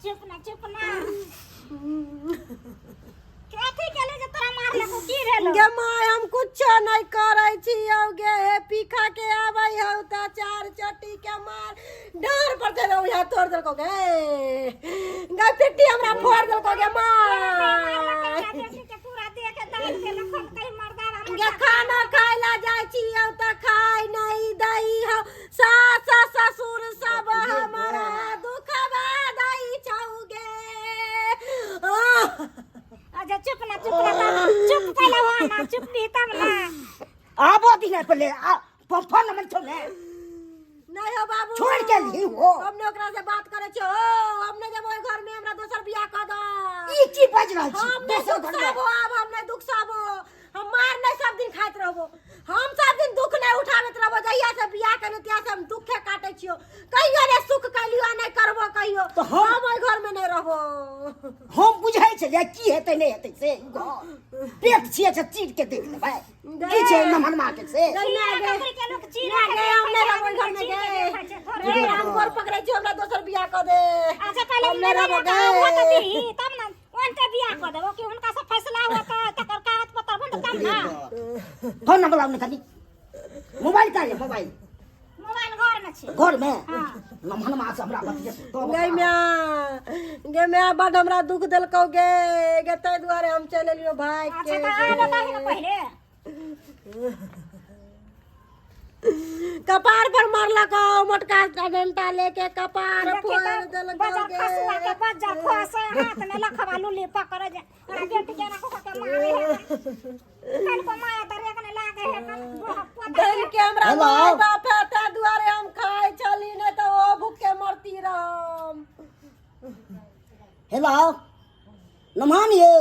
चुप ना क्या थी केले जे तोरा मारले को की भेलो गे माय हम कुछ नहीं करे छी गे हे पीखा के आबै हो त चार चट्टी के मार डर पर दे रहो यहाँ तोड़ दल को गे गे पिट्टी हमरा फोड़ दल को गे माय के पूरा देख के दाल के लखन कहीं मर्दार हम गे खाना खाइ ला जाय छी त खाइ नहीं दई हो सास ससुर सब हमरा दुखवा दई छौ गे अच्छा चुप ना चुप कैला हो ना चुप भी तब ना आबो दिन पहले फोन नंबर छोड़े नहीं हो बाबू छोड़ के ली हो हमने ओकरा से बात करे छो हमने जब ओइ घर में हमरा दोसर बियाह क द ई की बज रहल छी हम नहीं दोसर दुख घर में साबो अब हम नहीं दुख साबो हम मार नहीं सब दिन खाइत रहबो हम सब दिन दुख नहीं उठावत रहबो जहिया से बियाह करने तिया से हम दुखे काटे छियो कहियो रे सुख कलियो नहीं करबो कहियो तो हम ओइ घर में नहीं रहबो हम बुझाई छै जे की हेतै नहीं हेतै से पेट छिए से चीर के देख लेबै की छै नमन मार के से नौकरी के लोग चीरा गे हम नहीं रहबो ओइ घर में गे हम गोर पकड़ै छियो हमरा दोसर बियाह क दे अच्छा पहले हम नहीं रहबो गे गे तब ना उनके बियाह क देबो कि उनका सब फैसला हुआ त तकर कागज पत्र बन तब ना फोन नंबर लाउ कनी मोबाइल का मोबाइल मोबाइल घर में छै घर में नमन मार से हमरा बतिये गे मैं बड हमरा दुख देलकौ गे गे तै दुआरे हम चल एलियो भाई के अच्छा त आ बताही ना पहले कपार पर मारलकौ मोटका डंटा लेके कपार फोड़ देलकौ बाजार गे खसुआ के बाजार खोस हाथ में लखवा लुली पकड़ जे अरे गेट के ना को के मारे है कल को माया दरे कने लागे है कन धन के हमरा माय बाप है तै दुआरे हम खाइ छली नहीं तो ओ भूखे मरती रहम हेलो नमान यौ